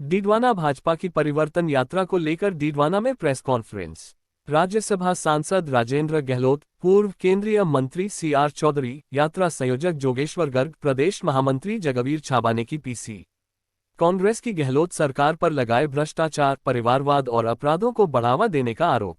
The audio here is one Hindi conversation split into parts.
डीडवाना भाजपा की परिवर्तन यात्रा को लेकर डीडवाना में प्रेस कॉन्फ्रेंस। राज्यसभा सांसद राजेंद्र गहलोत, पूर्व केंद्रीय मंत्री सीआर चौधरी, यात्रा संयोजक जोगेश्वर गर्ग, प्रदेश महामंत्री जगवीर छाबा ने की पीसी कांग्रेस की गहलोत सरकार पर लगाए भ्रष्टाचार, परिवारवाद और अपराधों को बढ़ावा देने का आरोप।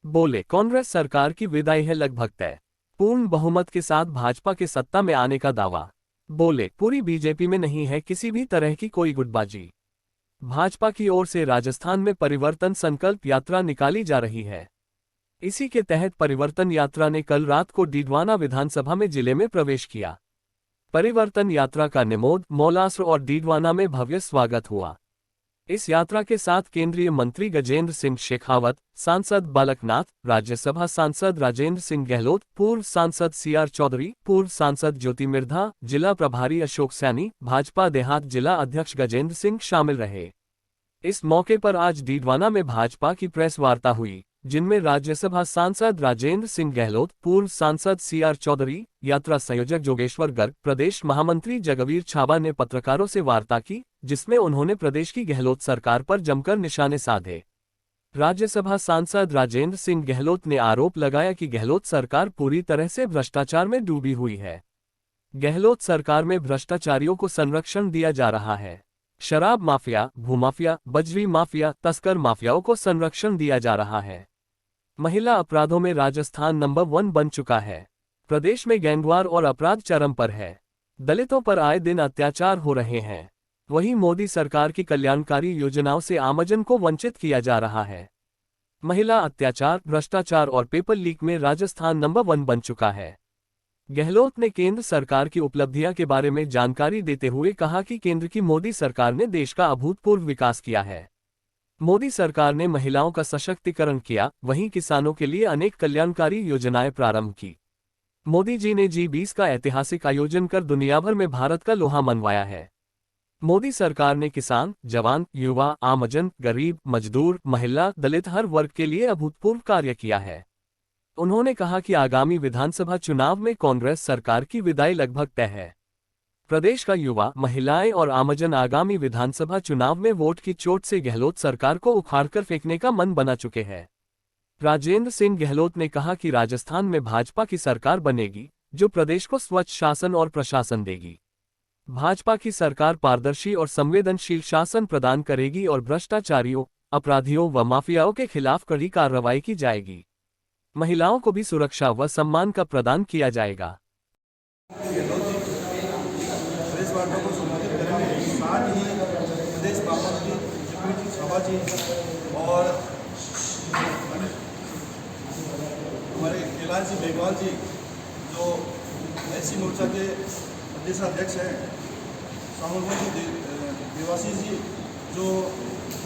बोले, कांग्रेस सरकार की विदाई है लगभग तय, पूर्ण बहुमत के साथ भाजपा के सत्ता में आने का दावा। बोले, पूरी बीजेपी में नहीं है किसी भी तरह की कोई गुटबाजी। भाजपा की ओर से राजस्थान में परिवर्तन संकल्प यात्रा निकाली जा रही है। इसी के तहत परिवर्तन यात्रा ने कल रात को डीडवाना विधानसभा में जिले में प्रवेश किया। परिवर्तन यात्रा का निमोद, मौलासर और डीडवाना में भव्य स्वागत हुआ। इस यात्रा के साथ केंद्रीय मंत्री गजेंद्र सिंह शेखावत, सांसद बालकनाथ, राज्यसभा सांसद राजेंद्र सिंह गहलोत, पूर्व सांसद सीआर चौधरी, पूर्व सांसद ज्योति मिर्धा, जिला प्रभारी अशोक सैनी, भाजपा देहात जिला अध्यक्ष गजेंद्र सिंह शामिल रहे। इस मौके पर आज डीडवाना में भाजपा की प्रेस वार्ता हुई, जिनमें राज्यसभा सांसद राजेंद्र सिंह गहलोत, पूर्व सांसद सीआर चौधरी, यात्रा संयोजक जोगेश्वर गर्ग, प्रदेश महामंत्री जगवीर छाबा ने पत्रकारों से वार्ता की, जिसमें उन्होंने प्रदेश की गहलोत सरकार पर जमकर निशाने साधे। राज्यसभा सांसद राजेंद्र सिंह गहलोत ने आरोप लगाया कि गहलोत सरकार पूरी तरह से भ्रष्टाचार में डूबी हुई है। गहलोत सरकार में भ्रष्टाचारियों को संरक्षण दिया जा रहा है। शराब माफिया, भूमाफिया, बजरी माफिया, तस्कर माफियाओं को संरक्षण दिया जा रहा है। महिला अपराधों में राजस्थान नंबर 1 बन चुका है। प्रदेश में गैंगवार और अपराध चरम पर है। दलितों पर आए दिन अत्याचार हो रहे हैं। वहीं मोदी सरकार की कल्याणकारी योजनाओं से आमजन को वंचित किया जा रहा है। महिला अत्याचार, भ्रष्टाचार और पेपर लीक में राजस्थान नंबर 1 बन चुका है। गहलोत ने केंद्र सरकार की उपलब्धियां के बारे में जानकारी देते हुए कहा कि केंद्र की मोदी सरकार ने देश का अभूतपूर्व विकास किया है। मोदी सरकार ने महिलाओं का सशक्तिकरण किया, वहीं किसानों के लिए अनेक कल्याणकारी योजनाएं प्रारंभ की। मोदी जी ने G20 का ऐतिहासिक आयोजन कर दुनिया भर में भारत का लोहा मनवाया है। मोदी सरकार ने किसान, जवान, युवा, आमजन, गरीब, मजदूर, महिला, दलित हर वर्ग के लिए अभूतपूर्व कार्य किया है। उन्होंने कहा कि आगामी विधानसभा चुनाव में कांग्रेस सरकार की विदाई लगभग तय है। प्रदेश का युवा, महिलाएं और आमजन आगामी विधानसभा चुनाव में वोट की चोट से गहलोत सरकार को उखाड़कर फेंकने का मन बना चुके हैं। राजेंद्र सिंह गहलोत ने कहा कि राजस्थान में भाजपा की सरकार बनेगी, जो प्रदेश को स्वच्छ शासन और प्रशासन देगी। भाजपा की सरकार पारदर्शी और संवेदनशील शासन प्रदान करेगी और भ्रष्टाचारियों, अपराधियों व माफियाओं के खिलाफ कड़ी कार्रवाई की जाएगी। महिलाओं को भी सुरक्षा व सम्मान का प्रदान किया जाएगा। प्रेस वार्ता को संबोधित करेंगे, साथ ही प्रदेश महामंत्री जगवीर छाबा जी और हमारे कैलाश जी मेघवाल जी जो एससी मोर्चा के प्रदेशाध्यक्ष हैं, सामुद्री जी देवासी जी जो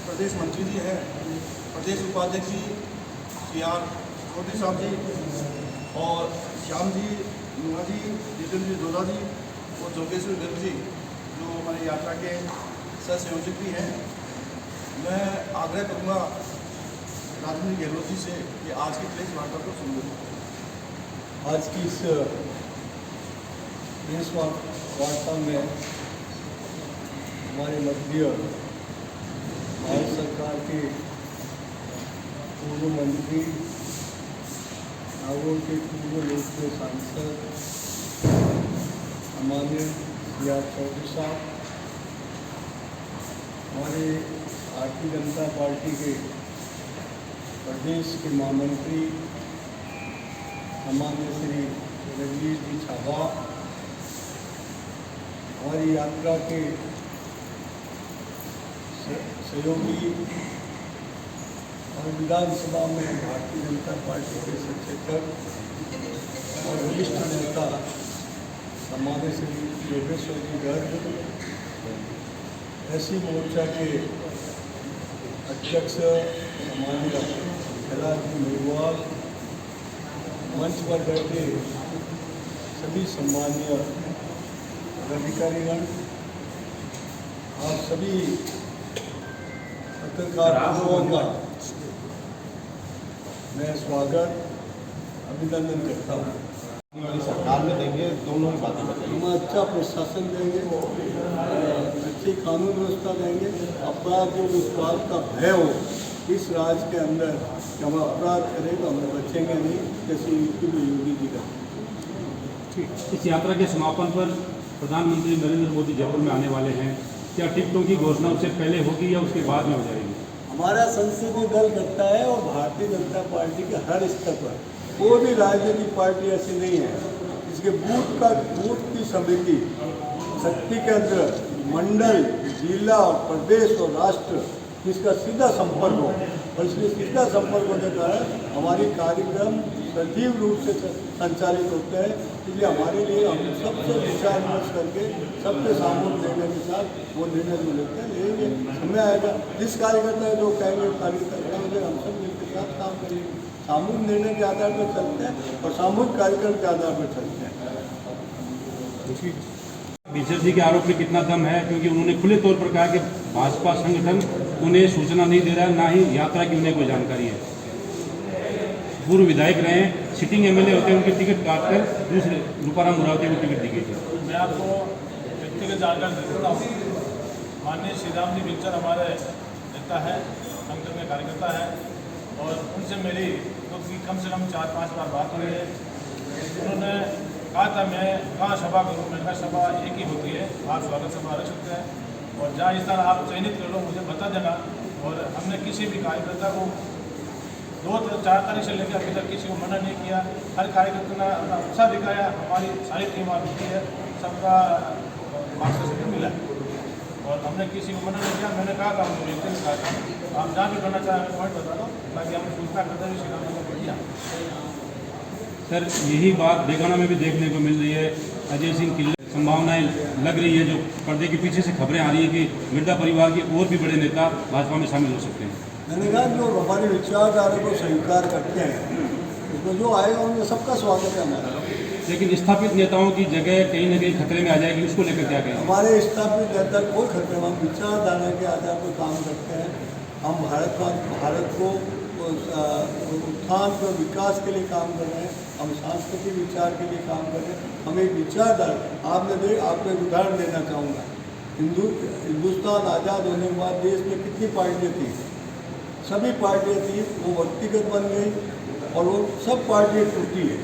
प्रदेश मंत्री जी हैं, प्रदेश उपाध्यक्ष जी सीआर चौधरी साहब जी और श्याम जी नुआ जी, जितेंद्र जी दोदा जी और जोगेश्वर गर्ग जी जो हमारी यात्रा के सहसंयोजक भी हैं। मैं आग्रह करूँगा राजेंद्र गहलोत जी से कि आज की प्रेस वार्ता को सुनिए। आज की इस प्रेस वार्ता में हमारे मध्य भारत सरकार के पूर्व मंत्री, नागौर के पूर्व लोकसभा सांसद हमारे सीआर चौधरी साहब, हमारे भारतीय जनता पार्टी के प्रदेश के महामंत्री हमारे श्री जगवीर जी छाबा, हमारी यात्रा के सहयोगी और विधानसभा में भारतीय जनता पार्टी के सचेतक और वरिष्ठ नेता हमारे श्री जोगेश्वर जी गर्ग, एससी मोर्चा के अध्यक्ष हमारे कैलाश जी मेघवाल, मंच पर बैठे सभी सम्मानीय अधिकारीगण, आप सभी पत्रकार बंधुओं का मैं स्वागत अभिनंदन करता हूँ। वाली सरकार में देंगे, दोनों ही बातें बताइए। हम अच्छा प्रशासन देंगे, अच्छी कानून व्यवस्था देंगे। अपराध जो इस बात का भय हो इस राज्य के अंदर कि हम अपराध करें तो हम बचेंगे नहीं, जैसे यूपी में योगी जी का। इस यात्रा के समापन पर प्रधानमंत्री नरेंद्र मोदी जयपुर में आने वाले हैं। क्या टिकटों की घोषणा उससे पहले होगी या उसके बाद में हो जाएगी? हमारा संसदीय दल करता है और भारतीय जनता पार्टी के हर स्तर पर कोई भी राजनीतिक पार्टी ऐसी नहीं है इसके बूथ की समिति, शक्ति केंद्र, मंडल, जिला और प्रदेश और राष्ट्र इसका सीधा संपर्क हो, और इसलिए सीधा संपर्क होने के कारण हमारे कार्यक्रम सजीव रूप से संचालित होते हैं। इसलिए हमारे लिए हम सबसे विचार विमर्श करके सबके सामूहिक निर्णय के साथ वो निर्णय जो लेते हैं लेंगे। समय आएगा जिस कार्यकर्ता जो कहेंगे कार्यकर्ता मुझे हम सब मिलकर साथ काम करेंगे। सामूहिक निर्णय के आधार पर चलते हैं और सामूहिक कार्यक्रम के आधार पर चलते हैं। मिश्र जी के आरोप में कितना दम है, क्योंकि उन्होंने खुले तौर पर कहा कि भाजपा संगठन उन्हें सूचना नहीं दे रहा, ना ही यात्रा की उन्हें कोई जानकारी है। पूर्व विधायक रहे, सिटिंग एमएलए होते हैं, उनकी टिकट काटकर दूसरे रूपाराम मुरावती को टिकट दी गई थी। मैं आपको व्यक्तिगत जानकारी दे देता हूँ। माननीय श्री राम जी मिक्चर हमारे नेता है, संगठन के कार्यकर्ता है, और उनसे मेरी कम से कम 4-5 बार बात हुई है। उन्होंने कहा था मैं कहाँ सभा करूँ, मैंने कहा सभा एक ही होती है, आप स्वागत सभा रख सकते हैं और जहाँ स्थान आप चयनित कर लो मुझे बता देना। और हमने किसी भी कार्यकर्ता को 2-4 तारीख से लेकर अभी तक किसी को मना नहीं किया। हर कार्यकर्ता ने अपना उत्साह दिखाया। हमारी सारी टीम आप होती है, सबका मार्गदर्शन मिला और हमने किसी को मना नहीं किया। मैंने कहा था हम व्यक्ति ने कहा था आप जहाँ भी करना चाहें हमें पॉइंट बता दो, ताकि हम सूचना करते हुए श्री राम जी को बढ़िया। सर, यही बात बेगाना में भी देखने को मिल रही है। अजय सिंह की संभावनाएं लग रही है, जो पर्दे के पीछे से खबरें आ रही है कि मिर्जा परिवार के और भी बड़े नेता भाजपा में शामिल हो सकते हैं। मैंने कहा जो हमारी विचारधारा को स्वीकार करते हैं उसमें जो आएगा उनका सबका स्वागत है हमारा। लेकिन स्थापित नेताओं की जगह कहीं न कहीं खतरे में आ जाएगी, उसको लेकर क्या कहें? हमारे स्थापित नेता कोई खतरे में, हम विचारधारा के आधार पर काम करते हैं। हम भारत को उत्थान और विकास के लिए काम कर रहे हैं, हम सांस्कृतिक विचार के लिए काम कर रहे हैं। हम एक विचारधारा आपको एक उदाहरण देना चाहूँगा। हिंदुस्तान आज़ाद होने के बाद देश में कितनी पार्टियाँ थी? सभी पार्टियाँ थी, वो व्यक्तिगत बन गई और वो सब पार्टियाँ टूटी है।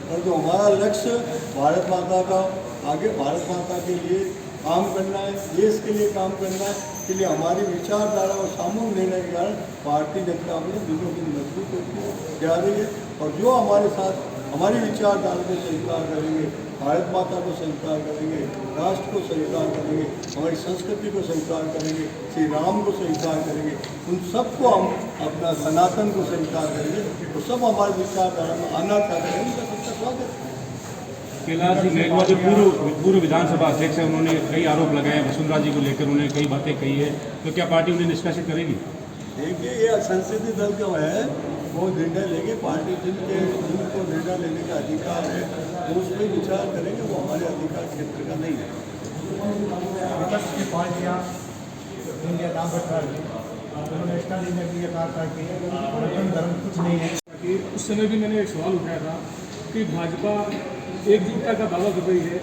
और जो हमारा लक्ष्य भारत माता का आगे भारत माता के लिए काम करना है, देश के लिए काम करना है, के लिए हमारी विचारधारा और सामूहिक निर्णय के कारण भारतीय जनता पार्टी दिनों दिन मजबूत होती जा रही है। और जो हमारे साथ हमारी विचारधारा को स्वीकार करेंगे, भारत माता को स्वीकार करेंगे, राष्ट्र को स्वीकार करेंगे, हमारी संस्कृति को स्वीकार करेंगे, श्री राम को स्वीकार करेंगे, उन सबको हम अपना सनातन को स्वीकार करेंगे, तो सब हमारी विचारधारा में आना चाहते हैं, उनका सबका स्वागत है। कैलाश जी मेघवाल जो पूर्व विधानसभा अध्यक्ष है, उन्होंने कई आरोप लगाए वसुंधरा जी को लेकर, उन्होंने कई बातें कही है, तो क्या पार्टी उन्हें निष्कासित करेगी? देखिए, ये संसदीय दल का है, वो निर्णय लेंगे। पार्टी जिनको निर्णय लेने का अधिकार है वो उस पर विचार करेंगे, वो हमारे अधिकार क्षेत्र का नहीं है। विपक्ष की पार्टियाँ इंडिया नाम पर उन्होंने इसका निर्णय लिया था कि धर्म कुछ नहीं है। कि उस समय भी मैंने एक सवाल उठाया था कि भाजपा एकजुटता का दावा कर रही है,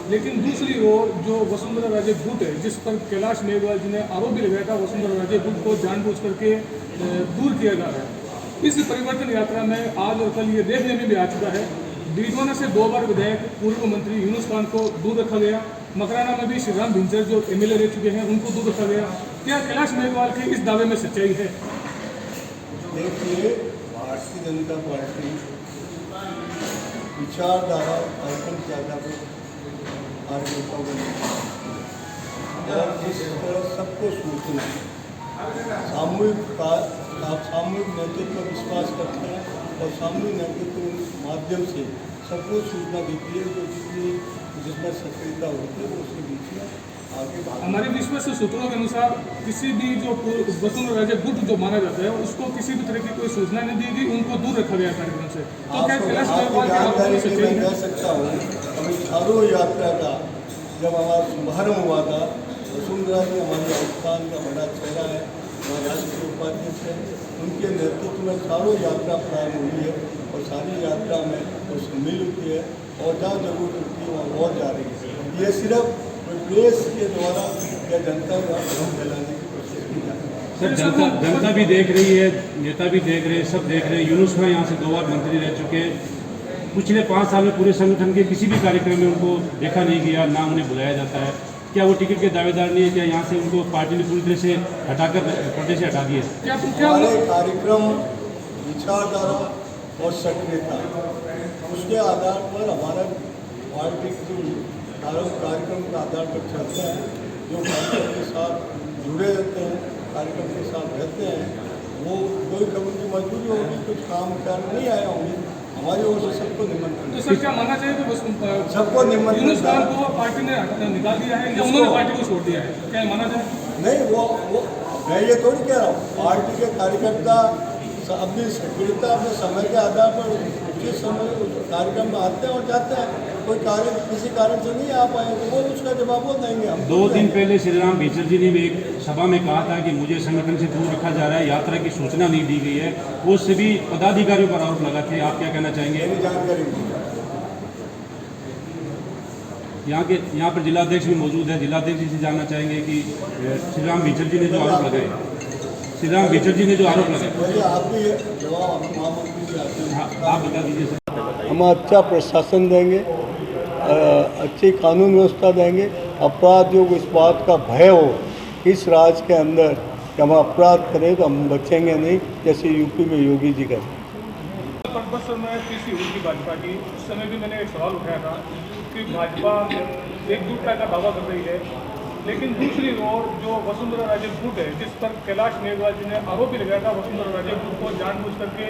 लेकिन दूसरी ओर जो वसुंधरा राजे गुट है, जिस पर कैलाश मेघवाल जी ने आरोप भी लगाया था, वसुंधरा राजे गुट को जानबूझ करके दूर किया जा रहा है। इस परिवर्तन यात्रा में आज और कल ये देखने में भी आ चुका है, डीडवाना से 2 बार विधायक पूर्व मंत्री यूनुस खान को दूर रखा गया, मकराना में भी श्री राम भिंचर जो एमएलए रह चुके हैं उनको दूर रखा गया। क्या कैलाश मेघवाल के इस दावे में सच्चाई है? देखिए, भारतीय जनता पार्टी विचारधारा कार्यक्रम के आधार पर कार्यकर्ताओं को और जिस तरह सबको सूचना सामूहिक नेतृत्व पर विश्वास करते हैं और सामूहिक नेतृत्व के माध्यम से सबको सूचना देती है, जो जिसमें सक्रियता होती है वो उसके बीच में आगे हमारे विश्वस्त सूत्रों के अनुसार किसी भी जो वसुंधरा राजे गुट जो माना जाता है उसको किसी भी तरह की कोई सूचना नहीं दी गई, उनको दूर रखा गया कार्यक्रम से। तो क्या कैलाश मेघवाल की जानकारी के मैं कह सकता हूँ, अभी चारों यात्रा का जब हमारा शुभारंभ हुआ था, वसुंधरा जी हमारे राजस्थान का बड़ा चेहरा है, हमारे राष्ट्रीय उपाध्यक्ष है, उनके नेतृत्व में चारों यात्रा प्रारंभ हुई है और सारी यात्रा में वो शामिल होती है और जहाँ जरूरत होती है वहाँ और जा रही है। ये सिर्फ प्रेस के द्वारा या जनता का भ्रम फैलाने की कोशिश की जा रही है। सर जनता भी देख रही है, नेता भी देख रहे हैं, सब देख रहे हैं। यूनुस खान यहाँ से 2 बार मंत्री रह चुके हैं। पिछले 5 साल में पूरे संगठन के किसी भी कार्यक्रम में उनको देखा नहीं गया, ना उन्हें बुलाया जाता है। क्या वो टिकट के दावेदार नहीं है? क्या यहाँ से उनको पार्टी ने पूरी तरह से हटाकर पर्दे से हटा दिया? हमारे कार्यक्रम, विचारधारा और सक्रियता, उसके आधार पर हमारा पार्टी के कार्यक्रम के आधार पर चलते हैं। जो कार्यक्रम के साथ जुड़े रहते हैं, कार्यक्रम के साथ रहते हैं, वो कोई कभी की मजबूरी होगी, कुछ काम कर नहीं आए होंगे, हमारी ओर से सबको निमंत्रण। तो सर क्या मानना चाहिए कि सबको निमंत्रण यूनुस खान को पार्टी ने निकाल दिया है या उन्होंने पार्टी को छोड़ दिया है, क्या माना जाए? नहीं, वो मैं ये थोड़ी कह रहा हूँ, पार्टी के कार्यकर्ता अपनी सक्रियता अपने समय के आधार पर उचित समय कार्यक्रम में आते हैं और जाते हैं। कोई कारण किसी कारण से नहीं आ पाए तो वो उसका जवाब वो देंगे हम। 2 दिन पहले श्री राम बीचर जी ने भी एक सभा में कहा था कि मुझे संगठन से दूर रखा जा रहा है, यात्रा की सूचना नहीं दी गई है। वो सभी पदाधिकारियों पर आरोप लगा थे, आप क्या कहना चाहेंगे? मेरी जानकारी यहाँ पर जिलाध्यक्ष भी मौजूद है, जिलाध्यक्ष जी से जानना चाहेंगे कि श्री राम बीचर जी ने जो आरोप लगाए, श्री राम बीचर जी ने जो आरोप लगाए, आप भी जवाब महामंत्री जी आते हैं। हाँ, आप बता दीजिए सर। हम अच्छा प्रशासन देंगे, अच्छी कानून व्यवस्था देंगे। अपराधियों को इस बात का भय हो इस राज्य के अंदर कि हम अपराध करें तो हम बचेंगे नहीं, जैसे यूपी में योगी जी का। सर मैं तीसरी हुई थी भाजपा की, उस समय भी मैंने एक सवाल उठाया था कि भाजपा एकजुटता का दावा कर रही है, लेकिन दूसरी ओर जो वसुंधरा राजे गुट है, जिस पर कैलाश मेघवाल जी ने आरोप भी लगाया था, वसुंधरा राजे गुट को जानबूझ करके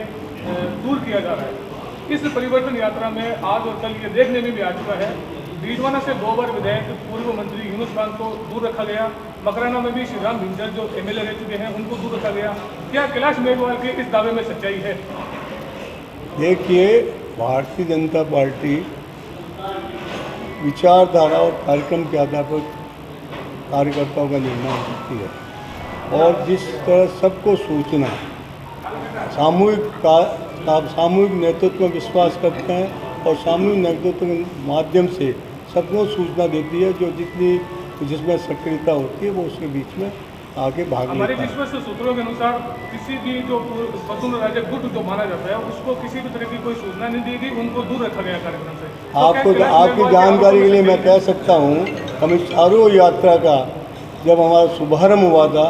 दूर किया जा रहा है। इस परिवर्तन यात्रा में आज और कल ये देखने में भी आ चुका है, डीडवाना से 2 बार विधायक पूर्व मंत्री यूनुस खान को दूर रखा गया, मकराना में भी श्री राम भिंजर जो MLA रह चुके हैं उनको दूर रखा गया। क्या कैलाश मेघवाल के इस दावे में सच्चाई है? देखिए, भारतीय जनता पार्टी विचारधारा और कार्यक्रम के आधार पर कार्यकर्ताओं का निर्णय करती है और जिस तरह सबको सूचना सामूहिक नेतृत्व में विश्वास करते हैं और सामूहिक नेतृत्व के माध्यम से सबको सूचना देती है, जो जिसमें सक्रियता होती है वो उसके बीच में आगे भाग लेता है। हमारे विश्वस्त सूत्रों के अनुसार किसी भी जो वसुंधरा राजे गुट जो माना जाता है उसको किसी भी तरह की कोई सूचना नहीं दी गई, उनको दूर रखा गया कार्यक्रम से। आपकी जानकारी के लिए मैं कह सकता हूँ, हम इस चारों यात्रा का जब हमारा शुभारंभ हुआ था,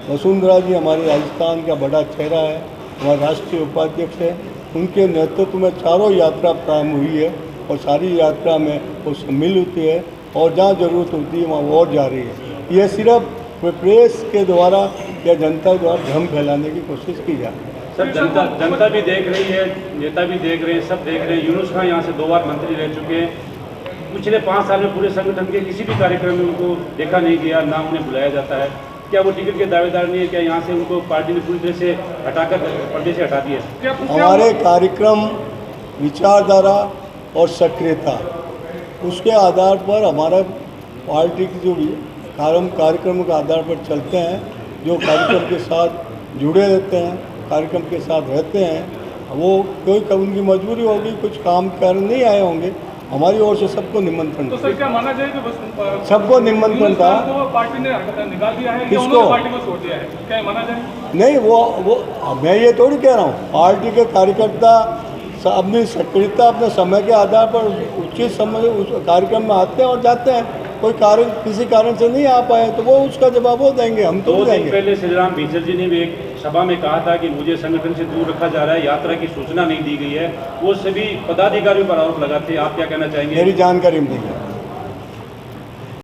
वसुंधरा जी हमारे राजस्थान का बड़ा चेहरा है, हमारे राष्ट्रीय उपाध्यक्ष है, उनके नेतृत्व में चारों यात्रा प्रारंभ हुई है और सारी यात्रा में वो शामिल होती है और जहाँ ज़रूरत होती है वहाँ वो और जा रही है। यह सिर्फ प्रेस के द्वारा या जनता द्वारा भ्रम फैलाने की कोशिश की जा रही है। सर जनता भी देख रही है, नेता भी देख रहे हैं, सब देख रहे हैं। यूनुस खान यहाँ से 2 बार मंत्री रह चुके हैं। पिछले 5 साल में पूरे संगठन के किसी भी कार्यक्रम में उनको देखा नहीं गया, ना उन्हें बुलाया जाता है। क्या वो टिकट के दावेदार नहीं है? क्या यहाँ से उनको पार्टी ने पूरी तरह से हटाकर पर्दे से हटा दिया? हमारे कार्यक्रम, विचारधारा और सक्रियता, उसके आधार पर हमारा पार्टी की जो कार्यक्रम के आधार पर चलते हैं। जो कार्यक्रम के साथ जुड़े रहते हैं, कार्यक्रम के साथ रहते हैं, वो कोई कभी उनकी मजबूरी होगी, कुछ काम कर नहीं आए होंगे, हमारी ओर से सबको निमंत्रण। तो सर क्या माना जाए कि सबको निमंत्रण था? पार्टी ने निकाल दिया है, किसको? पार्टी को छोड़ दिया है, क्या माना जाए? नहीं, वो मैं ये थोड़ी कह रहा हूँ, पार्टी के कार्यकर्ता अपनी सक्रियता अपने समय के आधार पर उचित समय उस कार्यक्रम में आते हैं और जाते हैं। कोई कारण किसी कारण से नहीं आ पाए तो वो उसका जवाब वो देंगे, हम तो 2 दिन देंगे। पहले श्री राम बीचर जी ने भी एक सभा में कहा था कि मुझे संगठन से दूर रखा जा रहा है, यात्रा की सूचना नहीं दी गई है। वो सभी पदाधिकारियों पर आरोप लगाते हैं, आप क्या कहना चाहेंगे? मेरी जानकारी में नहीं है।